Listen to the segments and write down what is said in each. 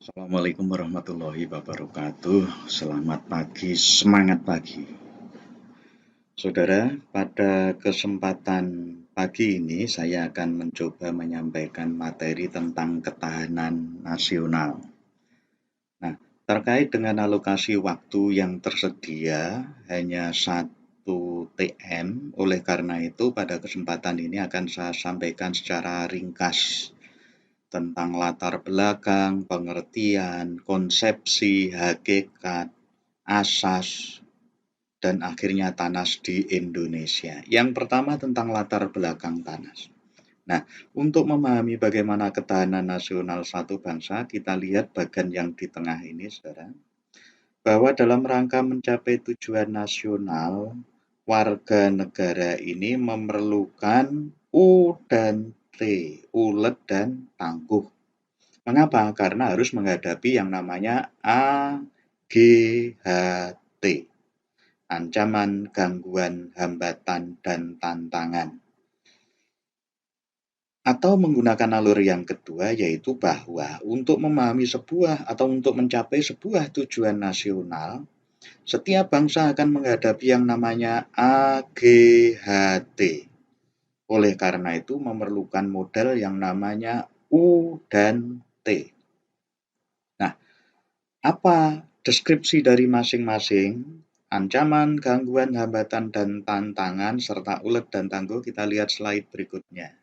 Assalamualaikum warahmatullahi wabarakatuh. Selamat pagi, semangat pagi. Saudara, pada kesempatan pagi ini saya akan mencoba menyampaikan materi tentang ketahanan nasional. Nah, terkait dengan alokasi waktu yang tersedia hanya 1 TM, oleh karena itu pada kesempatan ini akan saya sampaikan secara ringkas tentang latar belakang, pengertian, konsepsi, hakikat, asas, dan akhirnya TANAS di Indonesia. Yang pertama tentang latar belakang TANAS. Nah, untuk memahami bagaimana ketahanan nasional satu bangsa, kita lihat bagian yang di tengah ini, saudara, bahwa dalam rangka mencapai tujuan nasional, warga negara ini memerlukan U dan T, ulet dan tangguh. Mengapa? Karena harus menghadapi yang namanya AGHT, ancaman, gangguan, hambatan, dan tantangan. Atau menggunakan alur yang kedua, yaitu bahwa untuk memahami sebuah atau untuk mencapai sebuah tujuan nasional, setiap bangsa akan menghadapi yang namanya AGHT. Oleh karena itu memerlukan model yang namanya U dan T. Nah, apa deskripsi dari masing-masing? Ancaman, gangguan, hambatan, dan tantangan, serta ulet dan tangguh, kita lihat slide berikutnya.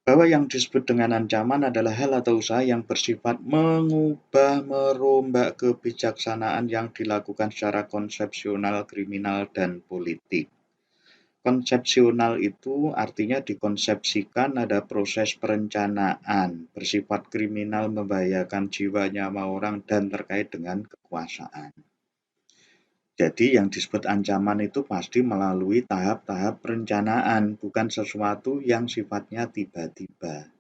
Bahwa yang disebut dengan ancaman adalah hal atau usaha yang bersifat mengubah, merombak kebijaksanaan yang dilakukan secara konsepsional, kriminal, dan politik. Konsepsional itu artinya dikonsepsikan ada proses perencanaan, bersifat kriminal, membahayakan jiwa, nyawa orang, dan terkait dengan kekuasaan. Jadi yang disebut ancaman itu pasti melalui tahap-tahap perencanaan, bukan sesuatu yang sifatnya tiba-tiba.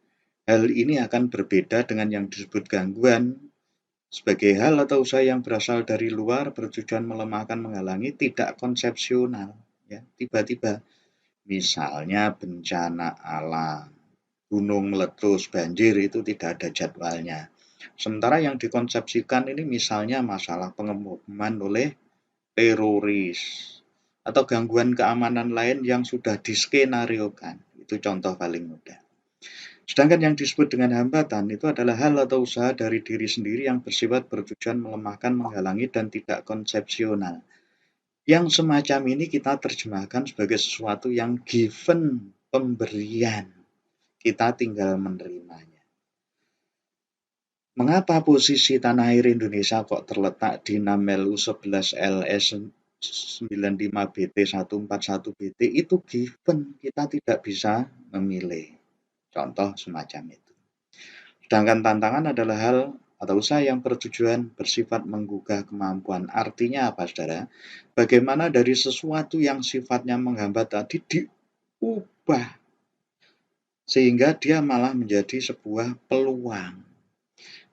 Hal ini akan berbeda dengan yang disebut gangguan, sebagai hal atau usaha yang berasal dari luar, bertujuan melemahkan, menghalangi, tidak konsepsional, ya, tiba-tiba. Misalnya bencana alam, gunung meletus, banjir, itu tidak ada jadwalnya. Sementara yang dikonsepsikan ini misalnya masalah pengeboman oleh teroris atau gangguan keamanan lain yang sudah diskenariokan. Itu contoh paling mudah. Sedangkan yang disebut dengan hambatan itu adalah hal atau usaha dari diri sendiri yang bersifat bertujuan melemahkan, menghalangi, dan tidak konsepsional. Yang semacam ini kita terjemahkan sebagai sesuatu yang given, pemberian. Kita tinggal menerimanya. Mengapa posisi tanah air Indonesia kok terletak di Namelu 11 LS 95 BT 141 BT? Itu given, kita tidak bisa memilih. Contoh semacam itu. Sedangkan tantangan adalah hal atau usaha yang bertujuan bersifat menggugah kemampuan. Artinya apa, saudara? Bagaimana dari sesuatu yang sifatnya menghambat tadi diubah sehingga dia malah menjadi sebuah peluang.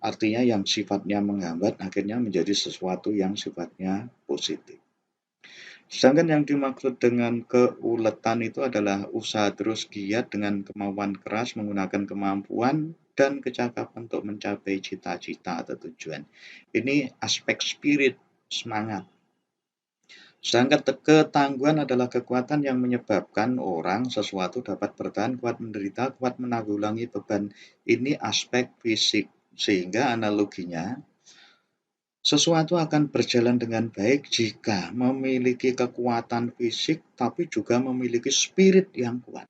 Artinya yang sifatnya menghambat akhirnya menjadi sesuatu yang sifatnya positif. Sedangkan yang dimaksud dengan keuletan itu adalah usaha terus giat dengan kemauan keras, menggunakan kemampuan dan kecakapan untuk mencapai cita-cita atau tujuan. Ini aspek spirit, semangat. Sedangkan ketangguhan adalah kekuatan yang menyebabkan orang sesuatu dapat bertahan, kuat menderita, kuat menanggulangi beban. Ini aspek fisik. Sehingga analoginya, sesuatu akan berjalan dengan baik jika memiliki kekuatan fisik tapi juga memiliki spirit yang kuat.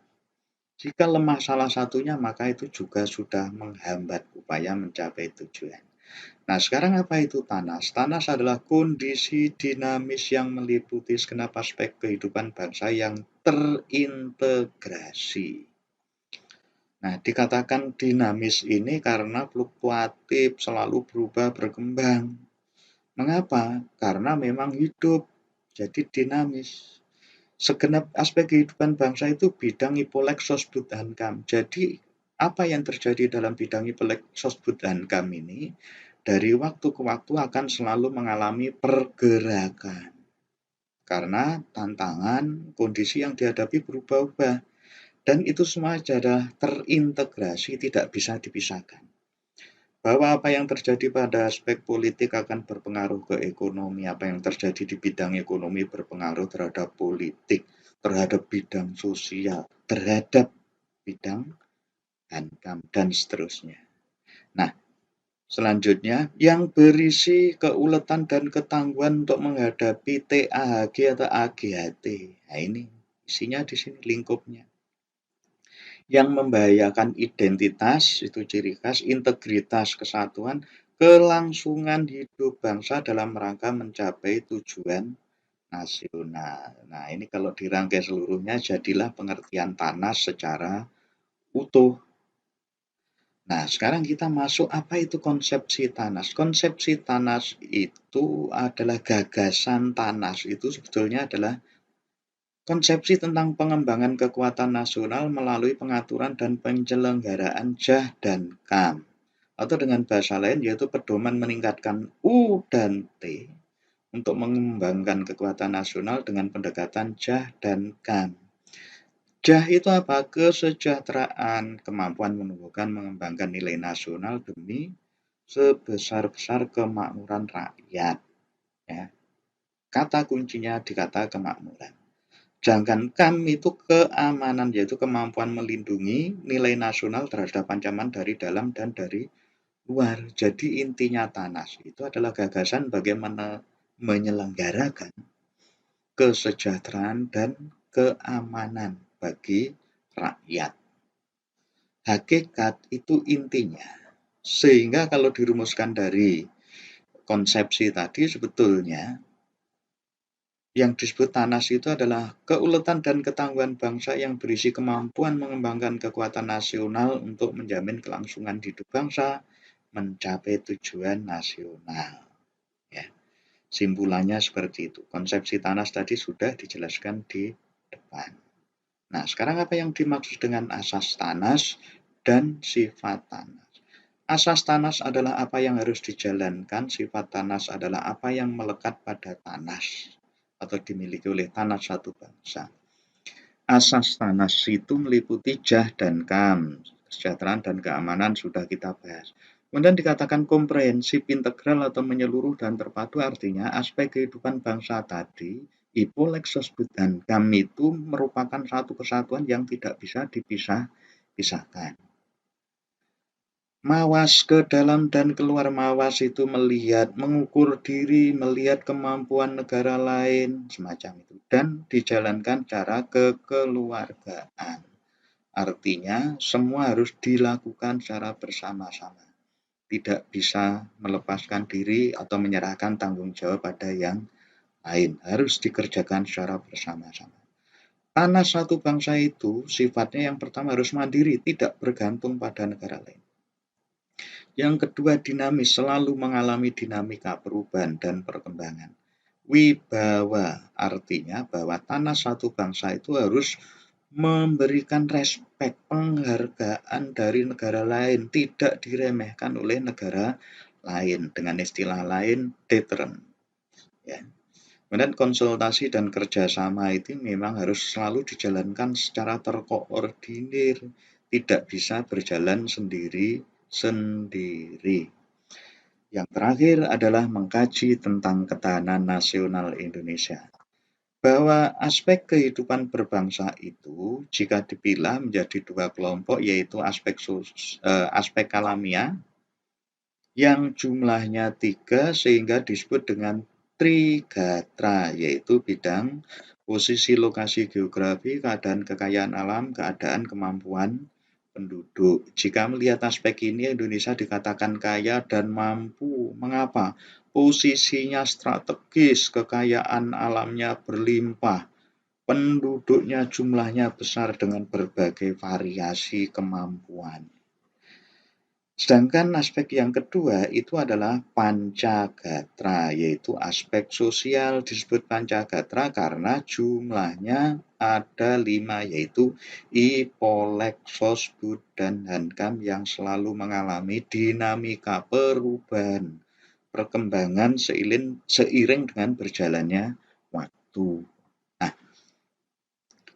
Jika lemah salah satunya, maka itu juga sudah menghambat upaya mencapai tujuan. Nah, sekarang apa itu TANAS? TANAS adalah kondisi dinamis yang meliputi segenap aspek kehidupan bangsa yang terintegrasi. Nah, dikatakan dinamis ini karena fluktuatif, selalu berubah, berkembang. Mengapa? Karena memang hidup, jadi dinamis. Segenap aspek kehidupan bangsa itu bidang ipolek sosbud hankam. Jadi apa yang terjadi dalam bidang ipolek sosbud hankam ini dari waktu ke waktu akan selalu mengalami pergerakan. Karena tantangan, kondisi yang dihadapi berubah-ubah. Dan itu semua adalah terintegrasi, tidak bisa dipisahkan. bahwa apa yang terjadi pada aspek politik akan berpengaruh ke ekonomi, apa yang terjadi di bidang ekonomi berpengaruh terhadap politik, terhadap bidang sosial, terhadap bidang hankam, dan seterusnya. Nah, selanjutnya, yang berisi keuletan dan ketangguhan untuk menghadapi TAHG atau AGHT. Nah, ini isinya di sini lingkupnya. Yang membahayakan identitas, itu ciri khas, integritas, kesatuan, kelangsungan hidup bangsa dalam rangka mencapai tujuan nasional. Nah, ini kalau dirangkai seluruhnya jadilah pengertian TANAS secara utuh. Nah, sekarang kita masuk apa itu konsepsi TANAS. Konsepsi TANAS itu adalah gagasan TANAS. Itu sebetulnya adalah konsepsi tentang pengembangan kekuatan nasional melalui pengaturan dan penyelenggaraan JAH dan KAM. Atau dengan bahasa lain yaitu pedoman meningkatkan U dan T untuk mengembangkan kekuatan nasional dengan pendekatan JAH dan KAM. JAH itu apa? Kesejahteraan, kemampuan menumbuhkan mengembangkan nilai nasional demi sebesar-besar kemakmuran rakyat. Ya. Kata kuncinya di kata kemakmuran. Sedangkan KAM itu keamanan, yaitu kemampuan melindungi nilai nasional terhadap ancaman dari dalam dan dari luar. Jadi intinya TANAS itu adalah gagasan bagaimana menyelenggarakan kesejahteraan dan keamanan bagi rakyat. Hakikat itu intinya. Sehingga kalau dirumuskan dari konsepsi tadi sebetulnya yang disebut TANAS itu adalah keuletan dan ketangguhan bangsa yang berisi kemampuan mengembangkan kekuatan nasional untuk menjamin kelangsungan hidup bangsa, mencapai tujuan nasional. Ya. Simpulannya seperti itu. Konsepsi TANAS tadi sudah dijelaskan di depan. Nah, sekarang apa yang dimaksud dengan asas TANAS dan sifat TANAS? Asas TANAS adalah apa yang harus dijalankan, sifat TANAS adalah apa yang melekat pada TANAS atau dimiliki oleh TANAS satu bangsa. Asas TANAS itu meliputi JAH dan KAM, kesejahteraan dan keamanan sudah kita bahas. Kemudian dikatakan komprehensif, integral atau menyeluruh dan terpadu, artinya aspek kehidupan bangsa tadi, Ipolexos dan KAM itu merupakan satu kesatuan yang tidak bisa dipisahkan. Mawas ke dalam dan keluar mawas itu melihat, mengukur diri, melihat kemampuan negara lain, semacam itu. Dan dijalankan cara kekeluargaan. Artinya semua harus dilakukan secara bersama-sama. Tidak bisa melepaskan diri atau menyerahkan tanggung jawab pada yang lain. Harus dikerjakan secara bersama-sama. TANAS satu bangsa itu sifatnya yang pertama harus mandiri, tidak bergantung pada negara lain. Yang kedua dinamis, selalu mengalami dinamika perubahan dan perkembangan. Wibawa artinya bahwa TANAS satu bangsa itu harus memberikan respek, penghargaan dari negara lain, tidak diremehkan oleh negara lain. Dengan istilah lain, deterrent. Ya. Kemudian konsultasi dan kerjasama itu memang harus selalu dijalankan secara terkoordinir, tidak bisa berjalan sendiri. Yang terakhir adalah mengkaji tentang ketahanan nasional Indonesia. Bahwa aspek kehidupan berbangsa itu jika dipilah menjadi dua kelompok, yaitu aspek alamiah yang jumlahnya 3 sehingga disebut dengan Trigatra, yaitu bidang posisi, lokasi, geografi, keadaan kekayaan alam, keadaan kemampuan penduduk. Jika melihat aspek ini, Indonesia dikatakan kaya dan mampu. Mengapa? Posisinya strategis, kekayaan alamnya berlimpah, penduduknya jumlahnya besar dengan berbagai variasi kemampuan. Sedangkan aspek yang kedua itu adalah Pancagatra, yaitu aspek sosial disebut Pancagatra karena jumlahnya ada 5, yaitu Ipolexos, Bud, dan Hankam yang selalu mengalami dinamika perubahan, perkembangan seiring dengan berjalannya waktu.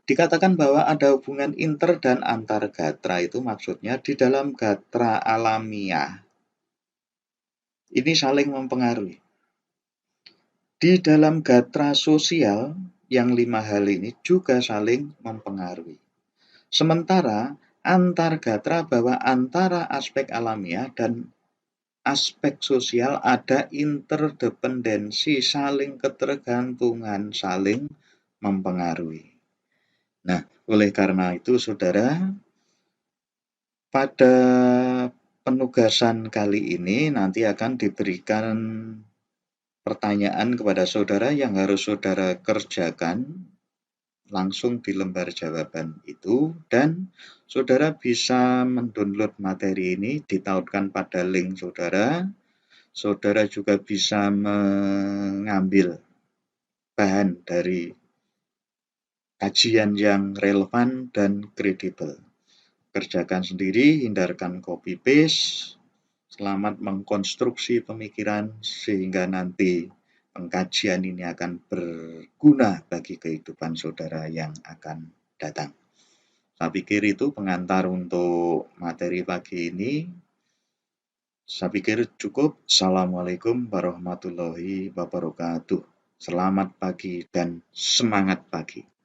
Dikatakan bahwa ada hubungan inter dan antar gatra, itu maksudnya di dalam gatra alamiah Ini saling mempengaruhi. Di dalam gatra sosial, yang 5 hal ini juga saling mempengaruhi. Sementara antar gatra bahwa antara aspek alamiah dan aspek sosial ada interdependensi, saling ketergantungan, saling mempengaruhi. Nah, oleh karena itu saudara, pada penugasan kali ini nanti akan diberikan pertanyaan kepada saudara yang harus saudara kerjakan langsung di lembar jawaban itu, dan saudara bisa mendownload materi ini, ditautkan pada link saudara. Saudara juga bisa mengambil bahan dari kajian yang relevan dan kredibel. Kerjakan sendiri, hindarkan copy paste. Selamat mengkonstruksi pemikiran sehingga nanti pengkajian ini akan berguna bagi kehidupan saudara yang akan datang. Saya pikir itu pengantar untuk materi pagi ini. Saya pikir cukup. Assalamualaikum warahmatullahi wabarakatuh. Selamat pagi dan semangat pagi.